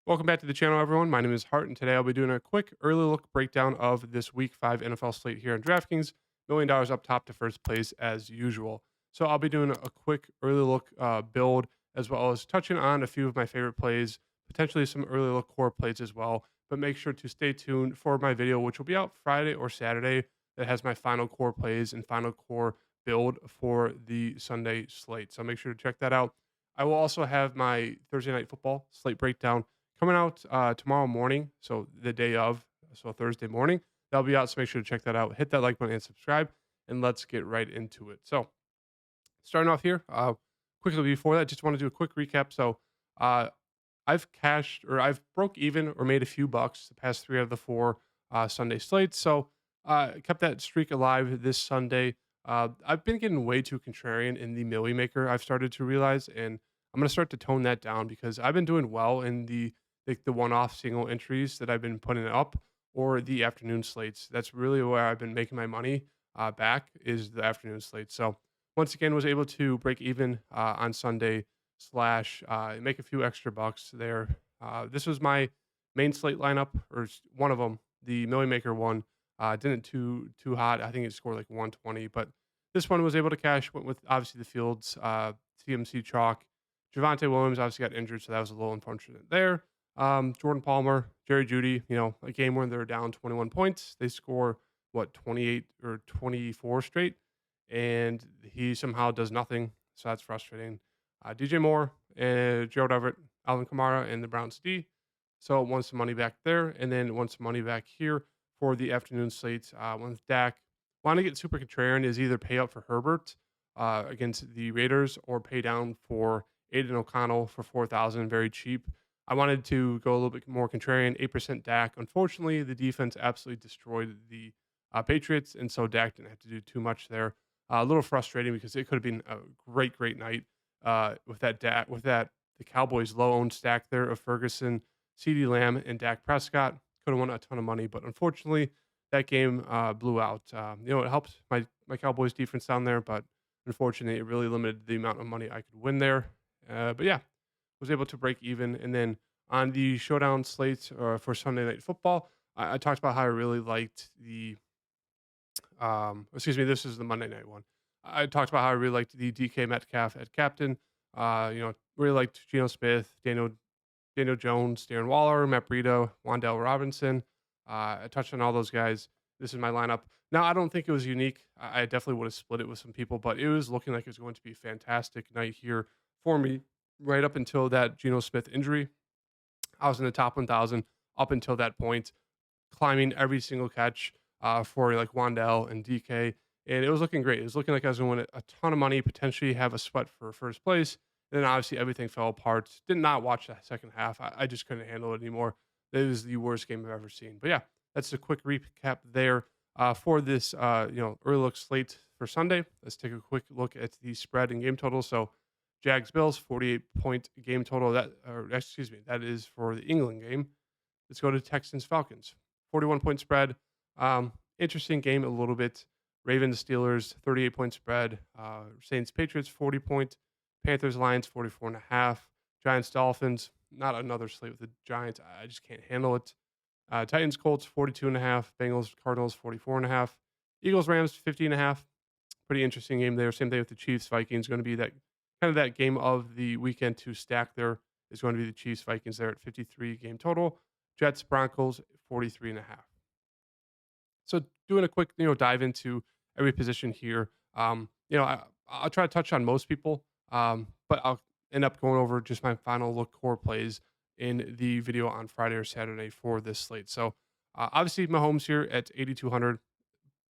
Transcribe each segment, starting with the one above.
Welcome back to the channel, everyone. My name is Hart, and today I'll be doing a quick early look breakdown of this Week 5 NFL slate here on DraftKings. $1 million up top to first place as usual. So I'll be doing a quick early look build, as well as touching on a few of my favorite plays, potentially some early look core plays as well. But make sure to stay tuned for my video, which will be out Friday or Saturday, that has my final core plays and final core build for the Sunday slate. So make sure to check that out. I will also have my Thursday night football slate breakdown coming out tomorrow morning, so the day of, so Thursday morning. That'll be out, so make sure to check that out. Hit that like button and subscribe, and let's get right into it. So, starting off here, quickly before that, just want to do a quick recap. So, uh, I've broke even or made a few bucks the past three out of the four Sunday slates. So, kept that streak alive this Sunday. I've been getting way too contrarian in the Millie Maker. I've started to realize, and I'm gonna start to tone that down because I've been doing well in the one-off single entries that I've been putting up or the afternoon slates. That's really where I've been making my money back is the afternoon slate. So once again, was able to break even on Sunday slash make a few extra bucks there. This was my main slate lineup or one of them. The Millie Maker one didn't too hot. I think it scored like 120, but this one was able to cash. Went with obviously the Fields CMC chalk. Javonte Williams obviously got injured, so that was a little unfortunate there. Jordan Palmer, Jerry Judy, a game where they're down 21 points. They score, 28 or 24 straight, and he somehow does nothing. So that's frustrating. DJ Moore, Gerald Everett, Alvin Kamara, and the Browns D. So won some money back there, and then won some money back here for the afternoon slate. One with Dak. Want to get super contrarian is either pay up for Herbert against the Raiders or pay down for Aiden O'Connell for 4,000, very cheap. I wanted to go a little bit more contrarian, 8% Dak. Unfortunately, the defense absolutely destroyed the Patriots, and so Dak didn't have to do too much there. A little frustrating because it could have been a great night with that the Cowboys low owned stack there of Ferguson, CeeDee Lamb, and Dak Prescott. Could have won a ton of money, but unfortunately, that game blew out. It helped my Cowboys defense down there, but unfortunately, it really limited the amount of money I could win there. But yeah, was able to break even. And then on the showdown slate for Sunday Night Football, I talked about how I really liked excuse me, this is the Monday night one. I talked about how I really liked the DK Metcalf at captain. Really liked Geno Smith, Daniel Jones, Darren Waller, Matt Breida, Wandale Robinson. I touched on all those guys. This is my lineup. Now, I don't think it was unique. I definitely would have split it with some people, but it was looking like it was going to be a fantastic night here for me right up until that Geno Smith injury. I was in the top 1,000 up until that point, climbing every single catch for like Wandell and DK. And it was looking great. It was looking like I was going to win a ton of money, potentially have a sweat for first place. And then obviously everything fell apart. Did not watch the second half. I just couldn't handle it anymore. It was the worst game I've ever seen. But yeah, that's a quick recap there for this early look slate for Sunday. Let's take a quick look at the spread and game total. So Jags Bills 48-point game total. That is for the England game. Let's go to Texans Falcons 41-point spread. Interesting game a little bit. Ravens Steelers 38-point spread. Saints Patriots 40-point. Panthers Lions 44.5. Giants Dolphins, not another slate with the Giants. I just can't handle it. Titans Colts 42.5. Bengals Cardinals 44.5. Eagles Rams 50.5. Pretty interesting game there. Same thing with the Chiefs Vikings. Going to be that kind of that game of the weekend to stack there is going to be the Chiefs Vikings there at 53 game total. Jets Broncos 43.5. So doing a quick dive into every position here. I'll try to touch on most people, but I'll end up going over just my final look core plays in the video on Friday or Saturday for this slate. So obviously Mahomes here at 8,200,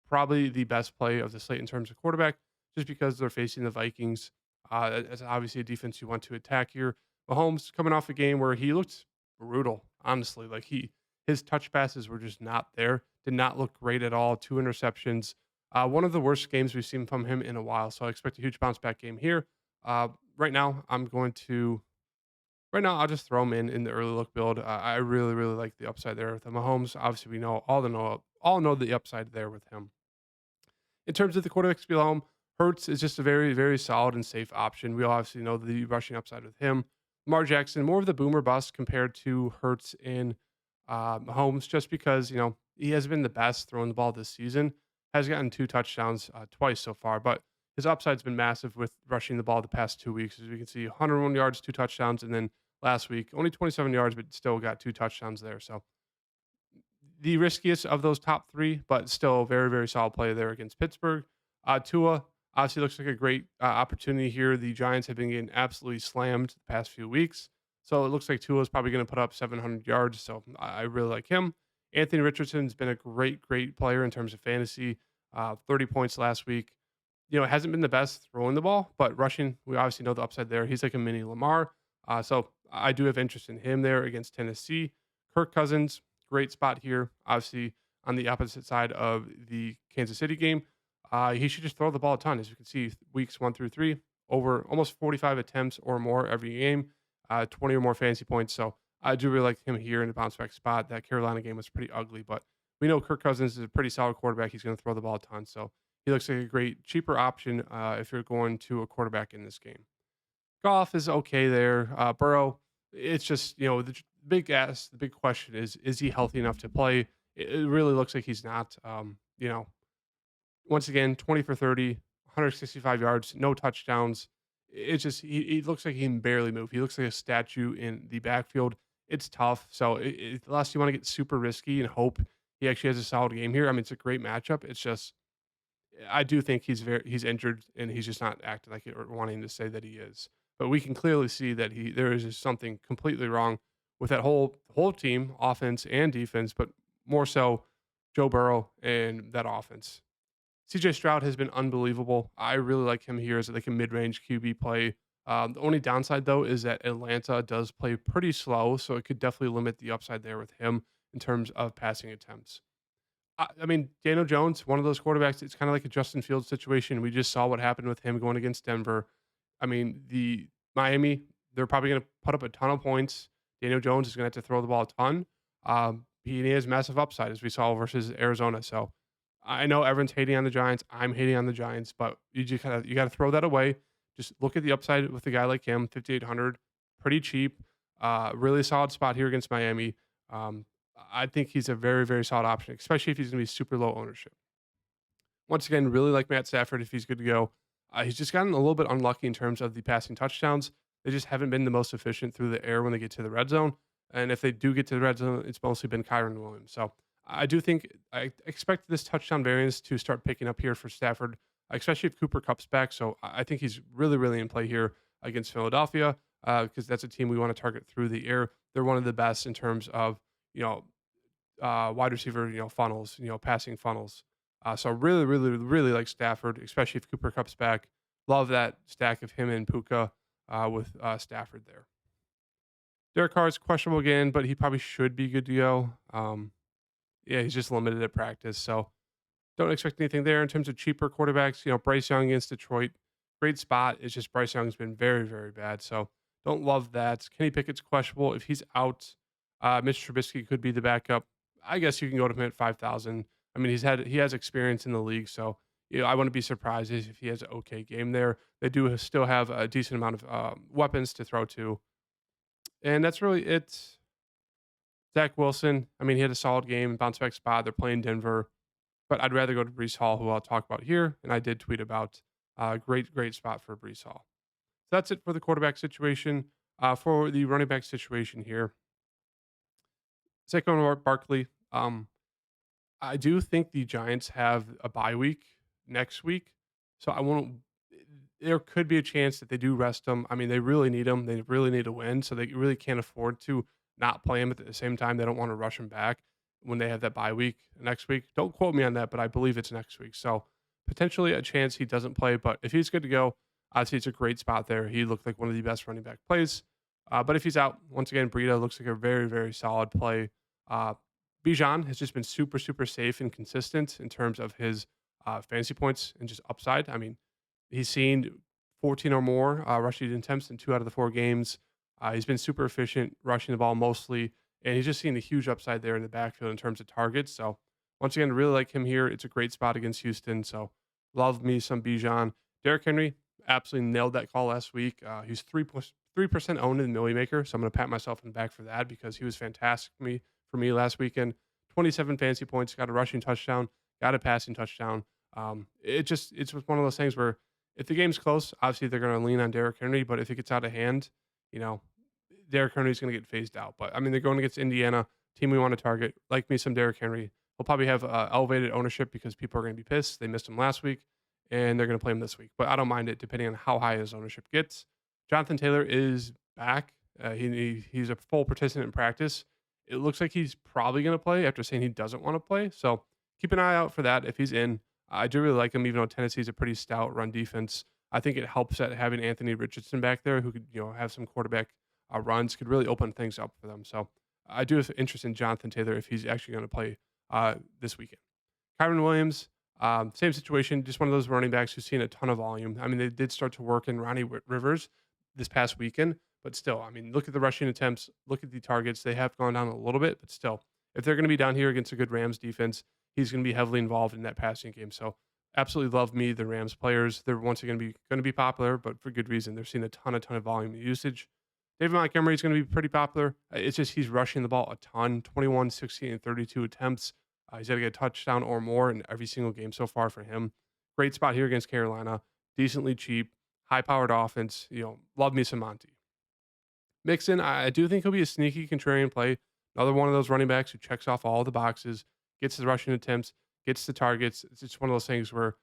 probably the best play of the slate in terms of quarterback, just because they're facing the Vikings. That's obviously a defense you want to attack here. Mahomes coming off a game where he looked brutal, honestly. Like his touch passes were just not there. Did not look great at all. Two interceptions. One of the worst games we've seen from him in a while. So I expect a huge bounce back game here. Right now, I'll just throw him in the early look build. I really like the upside there with the Mahomes. Obviously, we all know the upside there with him. In terms of the quarterbacks below him, Hurts is just a very solid and safe option. We obviously know the rushing upside with him. Lamar Jackson, more of the boomer bust compared to Hurts and Mahomes, just because, he has been the best throwing the ball this season, has gotten 2 touchdowns twice so far, but his upside's been massive with rushing the ball the past 2 weeks. As we can see, 101 yards, 2 touchdowns, and then last week, only 27 yards, but still got 2 touchdowns there. So the riskiest of those top three, but still very, very solid play there against Pittsburgh. Tua obviously looks like a great opportunity here. The Giants have been getting absolutely slammed the past few weeks. So it looks like Tua is probably going to put up 700 yards. So I really like him. Anthony Richardson's been a great, great player in terms of fantasy. 30 points last week. Hasn't been the best throwing the ball, but rushing, we obviously know the upside there. He's like a mini Lamar. So I do have interest in him there against Tennessee. Kirk Cousins, great spot here. Obviously, on the opposite side of the Kansas City game, he should just throw the ball a ton. As you can see, weeks 1 through 3, over almost 45 attempts or more every game, 20 or more fantasy points. So I do really like him here in the bounce back spot. That Carolina game was pretty ugly, but we know Kirk Cousins is a pretty solid quarterback. He's going to throw the ball a ton. So he looks like a great, cheaper option if you're going to a quarterback in this game. Goff is okay there. Burrow, it's just, the big question is he healthy enough to play? It really looks like he's not. Once again, 20 for 30, 165 yards, no touchdowns. It's just, he looks like he can barely move. He looks like a statue in the backfield. It's tough. So, unless you want to get super risky and hope he actually has a solid game here, I mean, it's a great matchup. It's just, I do think he's injured and he's just not acting like it or wanting to say that he is. But we can clearly see that there is just something completely wrong with that whole team, offense and defense, but more so Joe Burrow and that offense. CJ Stroud has been unbelievable. I really like him here as like a mid-range QB play. The only downside though is that Atlanta does play pretty slow, so it could definitely limit the upside there with him in terms of passing attempts. I mean, Daniel Jones, one of those quarterbacks, it's kind of like a Justin Fields situation. We just saw what happened with him going against Denver. I mean, the Miami, they're probably going to put up a ton of points. Daniel Jones is going to have to throw the ball a ton. He has massive upside, as we saw versus Arizona. So I know everyone's hating on the Giants. I'm hating on the Giants, but you got to throw that away. Just look at the upside with a guy like him, 5,800, pretty cheap. Really solid spot here against Miami. I think he's a very, very solid option, especially if he's going to be super low ownership. Once again, really like Matt Stafford if he's good to go. He's just gotten a little bit unlucky in terms of the passing touchdowns. They just haven't been the most efficient through the air when they get to the red zone. And if they do get to the red zone, it's mostly been Kyron Williams. So I do think I expect this touchdown variance to start picking up here for Stafford, especially if Cooper Kupp's back. So I think he's really, really in play here against Philadelphia because that's a team we want to target through the air. They're one of the best in terms of, you know, wide receiver, funnels, passing funnels. So really, really, really like Stafford, especially if Cooper Cup's back. Love that stack of him and Puka with Stafford there. Derek Carr is questionable again, but he probably should be good to go. Yeah, he's just limited at practice, so don't expect anything there in terms of cheaper quarterbacks. Bryce Young against Detroit, great spot. It's just Bryce Young's been very, very bad, so don't love that. Kenny Pickett's questionable. If he's out, Mitch Trubisky could be the backup. I guess you can go to him at 5,000. I mean, he has experience in the league, so I wouldn't be surprised if he has an okay game there. They do still have a decent amount of weapons to throw to, and that's really it. Zach Wilson, I mean, he had a solid game, bounce back spot. They're playing Denver, but I'd rather go to Brees Hall, who I'll talk about here, and I did tweet about. Great, great spot for Brees Hall. So that's it for the quarterback situation. For the running back situation here, Saquon Barkley. I do think the Giants have a bye week next week, so I won't. There could be a chance that they do rest him. I mean, they really need him. They really need to win, so they really can't afford to not play him at the same time. They don't want to rush him back when they have that bye week next week. Don't quote me on that, but I believe it's next week. So potentially a chance he doesn't play, but if he's good to go, obviously it's a great spot there. He looked like one of the best running back plays. But if he's out, once again, Breida looks like a very, very solid play. Uh, Bijan has just been super, super safe and consistent in terms of his fantasy points and just upside. I mean, he's seen 14 or more rushing attempts in 2 out of the 4 games. He's been super efficient rushing the ball mostly, and he's just seen a huge upside there in the backfield in terms of targets. So once again, really like him here. It's a great spot against Houston. So love me some Bijan. Derrick Henry absolutely nailed that call last week. He's 3% owned in the Millie Maker. So I'm going to pat myself in the back for that because he was fantastic for me last weekend. 27 fantasy points, got a rushing touchdown, got a passing touchdown. It's just one of those things where if the game's close, obviously they're going to lean on Derrick Henry, but if it gets out of hand, you know, Derrick Henry's going to get phased out. But I mean, they're going against Indiana, team we want to target. Like me some Derrick Henry. He'll probably have elevated ownership because people are going to be pissed. They missed him last week, and they're going to play him this week. But I don't mind it depending on how high his ownership gets. Jonathan Taylor is back. He's a full participant in practice. It looks like he's probably going to play after saying he doesn't want to play. So keep an eye out for that if he's in. I do really like him, even though Tennessee's a pretty stout run defense. I think it helps that having Anthony Richardson back there, who could have some quarterback runs, could really open things up for them. So I do have interest in Jonathan Taylor if he's actually going to play this weekend. Kyron Williams, same situation, just one of those running backs who's seen a ton of volume. I mean, they did start to work in Ronnie Rivers this past weekend, but still, I mean, look at the rushing attempts, look at the targets. They have gone down a little bit, but still, if they're going to be down here against a good Rams defense, he's going to be heavily involved in that passing game. So absolutely love me the Rams players. They're once again going to be popular, but for good reason. They're seeing a ton of volume and usage. David Montgomery is going to be pretty popular. It's just he's rushing the ball a ton, 21, 16, and 32 attempts. He's got to get a touchdown or more in every single game so far for him. Great spot here against Carolina. Decently cheap, high-powered offense. Love me some Monty. Mixon, I do think he'll be a sneaky contrarian play. Another one of those running backs who checks off all the boxes, gets the rushing attempts, gets the targets. It's just one of those things where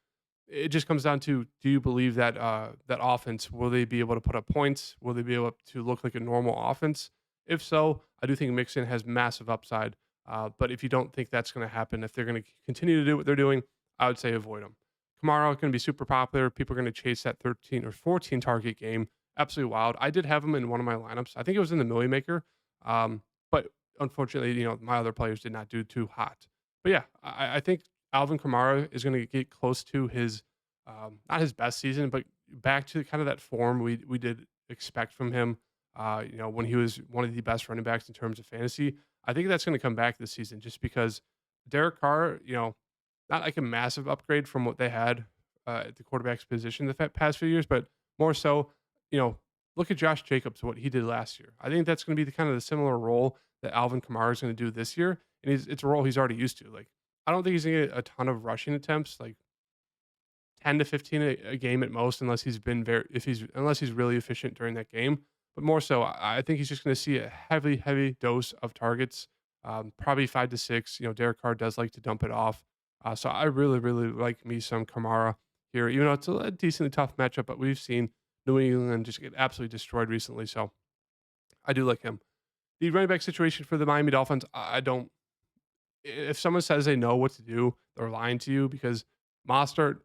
it just comes down to, do you believe that that offense, will they be able to put up points? Will they be able to look like a normal offense? If so, I do think Mixon has massive upside. But if you don't think that's going to happen, if they're going to continue to do what they're doing, I would say avoid them. Kamara going to be super popular. People are going to chase that 13 or 14 target game. Absolutely wild. I did have him in one of my lineups. I think it was in the Millie Maker. But unfortunately, my other players did not do too hot. But yeah, I think Alvin Kamara is going to get close to his, not his best season, but back to kind of that form we did expect from him. When he was one of the best running backs in terms of fantasy. I think that's going to come back this season just because Derek Carr, not like a massive upgrade from what they had at the quarterback's position the past few years, but more so, look at Josh Jacobs, what he did last year. I think that's going to be the kind of the similar role that Alvin Kamara is going to do this year, and it's a role he's already used to. Like, I don't think he's going to get a ton of rushing attempts, like 10 to 15 a game at most, unless he's really efficient during that game. But more so, I think he's just going to see a heavy dose of targets, probably 5 to 6. Derek Carr does like to dump it off. So I really like me some Kamara here, even though it's a decently tough matchup, but we've seen New England just get absolutely destroyed recently. So I do like him. The running back situation for the Miami Dolphins, I don't. If someone says they know what to do, they're lying to you because Mostert,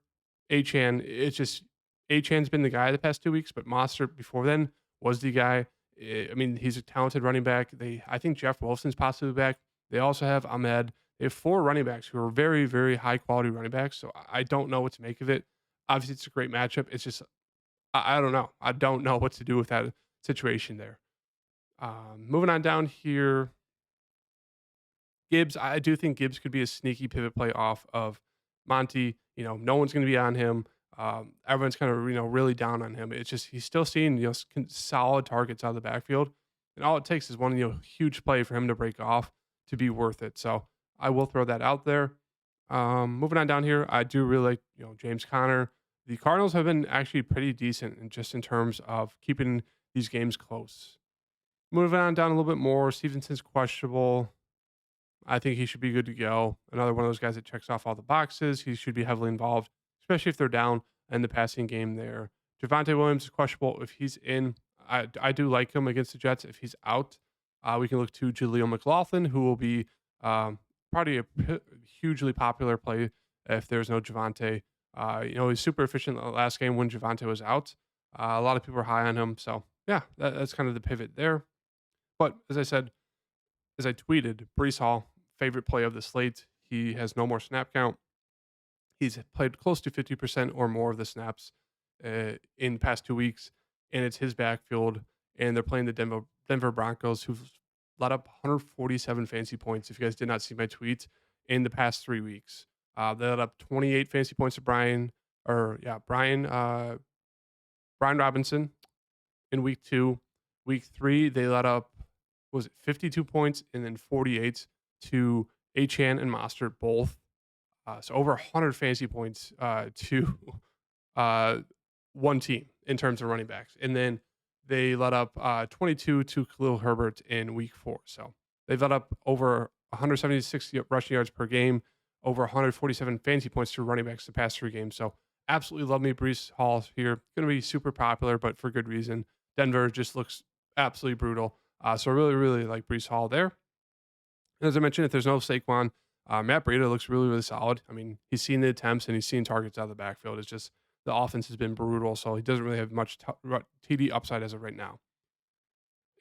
Achan, it's just Achan's been the guy the past 2 weeks, but Mostert before then was the guy. I mean, he's a talented running back. I think Jeff Wilson's possibly back. They also have Ahmed. They have 4 running backs who are very high quality running backs. So I don't know what to make of it. Obviously, it's a great matchup. It's just I don't know. I don't know what to do with that situation there. Moving on down here, Gibbs. I do think Gibbs could be a sneaky pivot play off of Monty. No one's going to be on him. Everyone's kind of really down on him. It's just he's still seeing solid targets out of the backfield, and all it takes is one huge play for him to break off to be worth it. So I will throw that out there. Moving on down here, I do really like James Conner. The Cardinals have been actually pretty decent in terms of keeping these games close. Moving on down a little bit more, Stevenson's questionable. I think he should be good to go. Another one of those guys that checks off all the boxes. He should be heavily involved, especially if they're down in the passing game there. Javonte Williams is questionable. If he's in, I do like him against the Jets. If he's out, we can look to Jaleel McLaughlin, who will be probably a hugely popular play if there's no Javonte. He's super efficient in the last game when Javonte was out. A lot of people are high on him. So, yeah, that's kind of the pivot there. But as I said, as I tweeted, Breece Hall, favorite play of the slate. He has no more snap count. He's played close to 50% or more of the snaps in the past 2 weeks, and it's his backfield. And they're playing the Denver Broncos, who've let up 147 fantasy points. If you guys did not see my tweet in the past 3 weeks, they let up 28 fantasy points to Brian Robinson in week 2. Week 3, they let up, was it 52 points and then 48 to Achan and Mostert both. So over 100 fantasy points to uh, one team in terms of running backs. And then they let up 22 to Khalil Herbert in week 4. So they've let up over 176 rushing yards per game, over 147 fantasy points to running backs the past 3 games. So absolutely love me Brees Hall here. Going to be super popular, but for good reason. Denver just looks absolutely brutal. So I really, really like Brees Hall there. And as I mentioned, if there's no Saquon, Matt Breida looks really, really solid. I mean, he's seen the attempts and he's seen targets out of the backfield. It's just the offense has been brutal, so he doesn't really have much TD upside as of right now.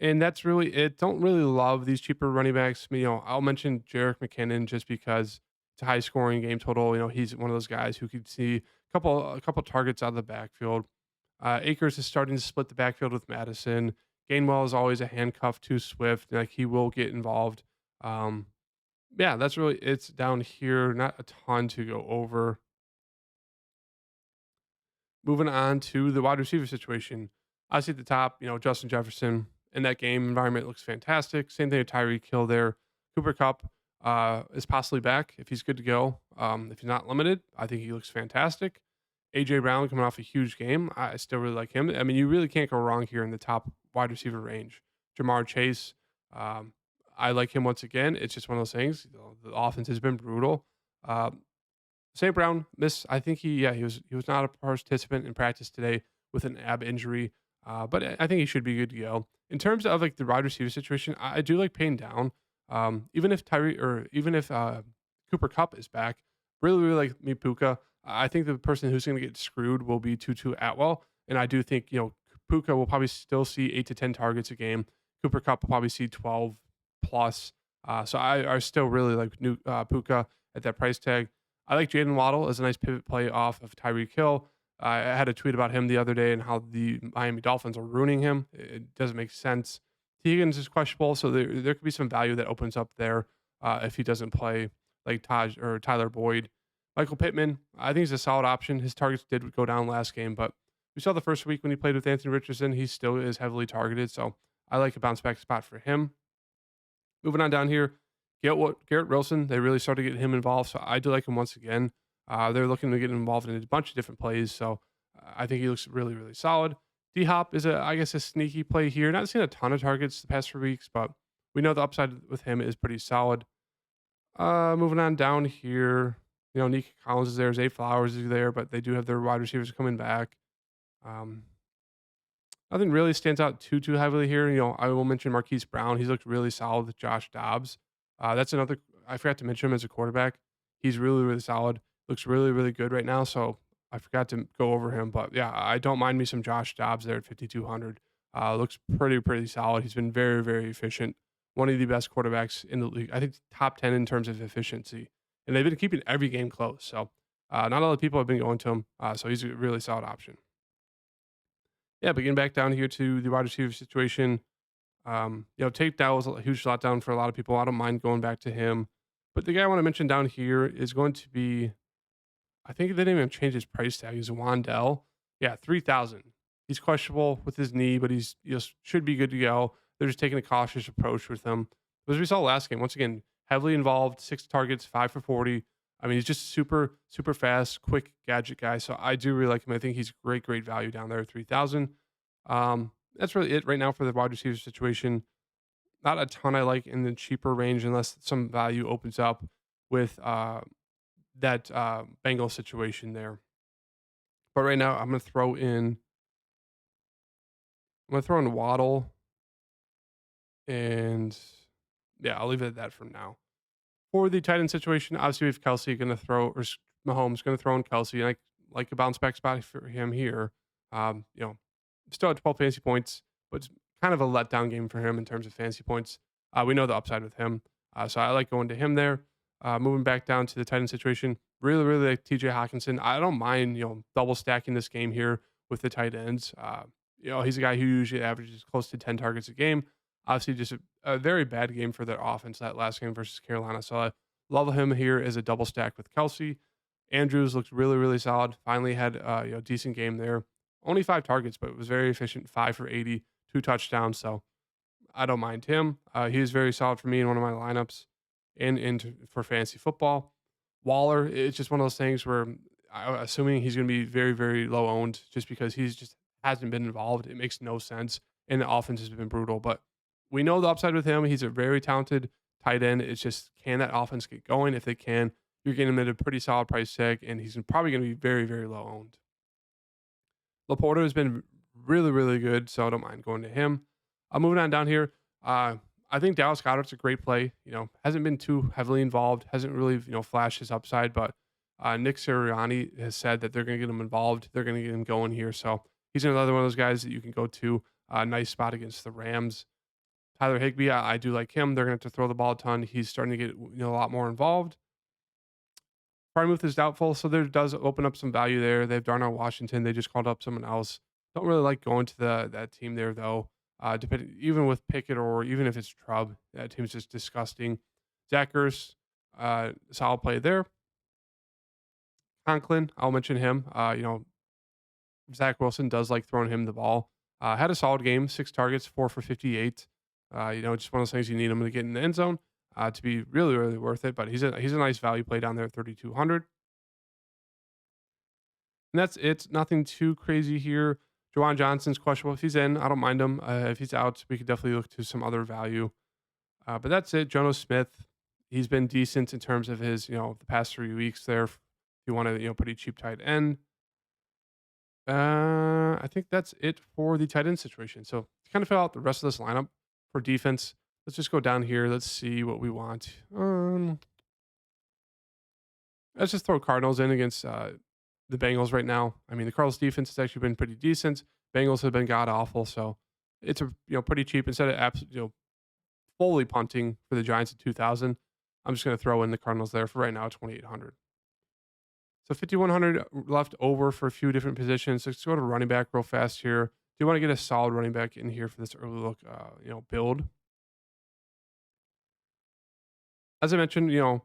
And that's really it. Don't really love these cheaper running backs. I'll mention Jerick McKinnon just because it's a high scoring game total. He's one of those guys who could see a couple targets out of the backfield. Akers is starting to split the backfield with Madison. Gainwell is always a handcuff to Swift. Like he will get involved. Um, yeah, that's really it's down here. Not a ton to go over. Moving on to the wide receiver situation. Obviously at the top, Justin Jefferson in that game environment looks fantastic. Same thing with Tyreek Hill there. Cooper Cup is possibly back if he's good to go. If he's not limited, I think he looks fantastic. AJ Brown coming off a huge game. I still really like him. I mean, you really can't go wrong here in the top wide receiver range. Jamar Chase, um, I like him once again. It's just one of those things. The offense has been brutal. Uh, St. Brown missed. I think he was not a participant in practice today with an ab injury, but I think he should be good to go. In terms of like the wide receiver situation, I do like paying down. Even if Cooper Cup is back, really really like me Puka. I think the person who's going to get screwed will be Tutu Atwell, and I do think Puka will probably still see 8 to 10 targets a game. Cooper Cup will probably see 12 plus. So I still really like new Puka at that price tag. I like Jaden Waddle as a nice pivot play off of Tyreek Hill. I had a tweet about him the other day and how the Miami Dolphins are ruining him. It doesn't make sense. T. Higgins is questionable, so there could be some value that opens up there if he doesn't play like Taj or Tyler Boyd. Michael Pittman, I think he's a solid option. His targets did go down last game, but we saw the first week when he played with Anthony Richardson, he still is heavily targeted. So I like a bounce back spot for him. Moving on down here, Garrett Wilson, they really started to get him involved, so I do like him once again. They're looking to get involved in a bunch of different plays, so I think he looks really, really solid. D Hop is I guess, a sneaky play here. Not seeing a ton of targets the past 4 weeks, but we know the upside with him is pretty solid. Moving on down here, Nico Collins is there, Zay Flowers is there, but they do have their wide receivers coming back. Um, Nothing really stands out too heavily here. I will mention Marquise Brown. He's looked really solid with Josh Dobbs. That's another. I forgot to mention him as a quarterback. He's really really solid. Looks really really good right now. So I forgot to go over him, but yeah, I don't mind me some Josh Dobbs there at 5,200. Looks pretty solid. He's been very very efficient. One of the best quarterbacks in the league. I think top 10 in terms of efficiency, and they've been keeping every game close. So not a lot of people have been going to him. So he's a really solid option. Yeah, but getting back down here to the wide receiver situation, Tate Dow was a huge letdown for a lot of people. I don't mind going back to him. But the guy I want to mention down here is going to be, I think they didn't even change his price tag. He's Wandell. Yeah, 3,000. He's questionable with his knee, but he's should be good to go. They're just taking a cautious approach with him. But as we saw last game, once again, heavily involved, 6 targets, 5 for 40. I mean, he's just super fast, quick gadget guy. So I do really like him. I think he's great value down there at 3,000. That's really it right now for the wide receiver situation. Not a ton I like in the cheaper range unless some value opens up with that Bengal situation there. But right now, I'm gonna throw in Waddle, and yeah, I'll leave it at that for now. For the tight end situation, obviously we have Kelsey going to throw, or Mahomes going to throw in Kelsey, and I like a bounce back spot for him here. Still at 12 fantasy points, but it's kind of a letdown game for him in terms of fantasy points. We know the upside with him, so I like going to him there. Moving back down to the tight end situation, really like TJ Hawkinson. I don't mind double stacking this game here with the tight ends. He's a guy who usually averages close to 10 targets a game. Obviously, just a very bad game for their offense that last game versus Carolina. So I love him here as a double stack with Kelsey. Andrews looks really solid. Finally had decent game there. Only 5 targets, but it was very efficient. 5 for 80 2 touchdowns, so I don't mind him. He is very solid for me in one of my lineups and for fantasy football. Waller, it's just one of those things where assuming he's going to be very, very low owned just because he's just hasn't been involved. It makes no sense. And the offense has been brutal. But we know the upside with him. He's a very talented tight end. It's just, can that offense get going? If they can, you're getting him at a pretty solid price tag, and he's probably going to be very, very low owned. Laporta has been really, really good, so I don't mind going to him. Moving on down here, I think Dallas Goedert's a great play. Hasn't been too heavily involved, hasn't really flashed his upside, but Nick Sirianni has said that they're going to get him involved. They're going to get him going here, so he's another one of those guys that you can go to. Nice spot against the Rams. Tyler Higbee, I do like him. They're going to have to throw the ball a ton. He's starting to get a lot more involved. Frymuth is doubtful, so there does open up some value there. They have Darnell Washington. They just called up someone else. Don't really like going to that team there though. Depending, even with Pickett or even if it's Trubb, that team's just disgusting. Zach Ertz, solid play there. Conklin, I'll mention him. Zach Wilson does like throwing him the ball. Had a solid game, 6 targets, 4 for 58. Just one of those things you need him to get in the end zone to be really, really worth it. But he's a nice value play down there at 3,200. And that's it. Nothing too crazy here. Juwan Johnson's questionable. If he's in, I don't mind him. If he's out, we could definitely look to some other value. But that's it. Jono Smith, he's been decent in terms of his, the past 3 weeks there. If you want to, pretty cheap tight end. I think that's it for the tight end situation. So to kind of fill out the rest of this lineup for defense, let's just go down here. Let's see what we want. Let's just throw Cardinals in against the Bengals right now. I mean, the Cardinals defense has actually been pretty decent. Bengals have been god awful, so it's a pretty cheap. Instead of fully punting for the Giants at 2,000, I'm just going to throw in the Cardinals there for right now at 2,800. So 5,100 left over for a few different positions. Let's go to running back real fast here. Do you want to get a solid running back in here for this early look, build? As I mentioned, I'm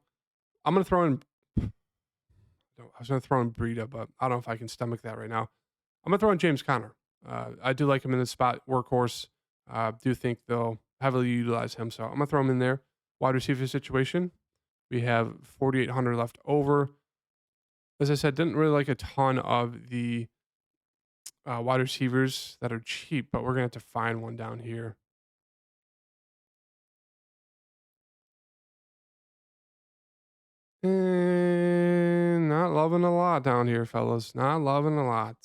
going to throw in. I was going to throw in Breida, but I don't know if I can stomach that right now. I'm going to throw in James Conner. I do like him in this spot, workhorse. Do think they'll heavily utilize him, so I'm going to throw him in there. Wide receiver situation, we have 4,800 left over. As I said, didn't really like a ton of the wide receivers that are cheap, but we're going to have to find one down here. And not loving a lot down here, fellas. Not loving a lot.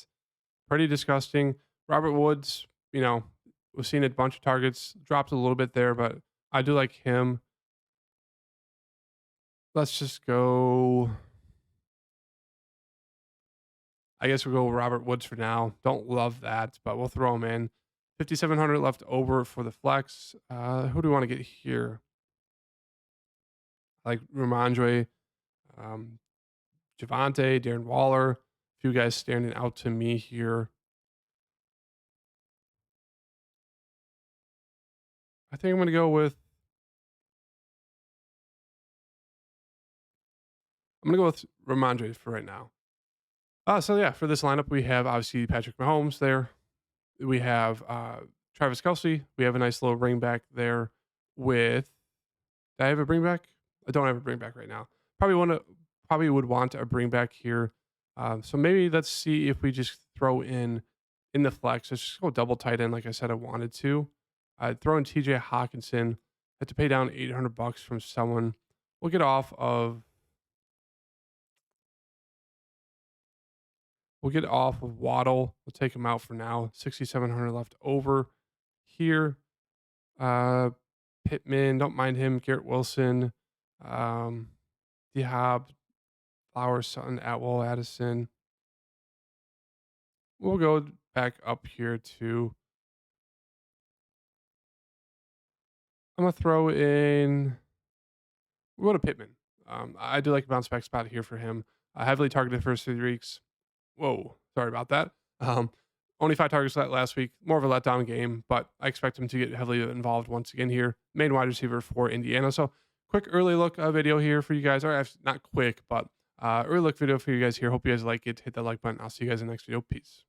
Pretty disgusting. Robert Woods, we've seen a bunch of targets. Dropped a little bit there, but I do like him. Let's just go. I guess we'll go Robert Woods for now. Don't love that, but we'll throw him in. 5,700 left over for the flex. Who do we want to get here? I like Ramondre, Javante, Darren Waller. A few guys standing out to me here. I think I'm going to go with. I'm going to go with Ramondre for right now. For this lineup, we have obviously Patrick Mahomes there. We have Travis Kelce. We have a nice little bring back there with. Do I have a bring back? I don't have a bring back right now. Probably would want a bring back here. So maybe let's see if we just throw in the flex. Let's just go double tight end, like I said I wanted to. I'd throw in TJ Hawkinson. Had to pay down $800 from someone. We'll get off of. We'll get off of Waddle. We'll take him out for now. 6,700 left over here. Pittman, don't mind him. Garrett Wilson. Diab, Flowers, Sutton, Atwell, Addison. We'll go back up here to. I'm going to throw in. We'll go to Pittman. I do like a bounce back spot here for him. Heavily targeted first 3 weeks. Whoa, sorry about that. Only 5 targets last week. More of a letdown game, but I expect him to get heavily involved once again here. Main wide receiver for Indiana. So quick early look video here for you guys. Or not quick, but early look video for you guys here. Hope you guys like it. Hit that like button. I'll see you guys in the next video. Peace.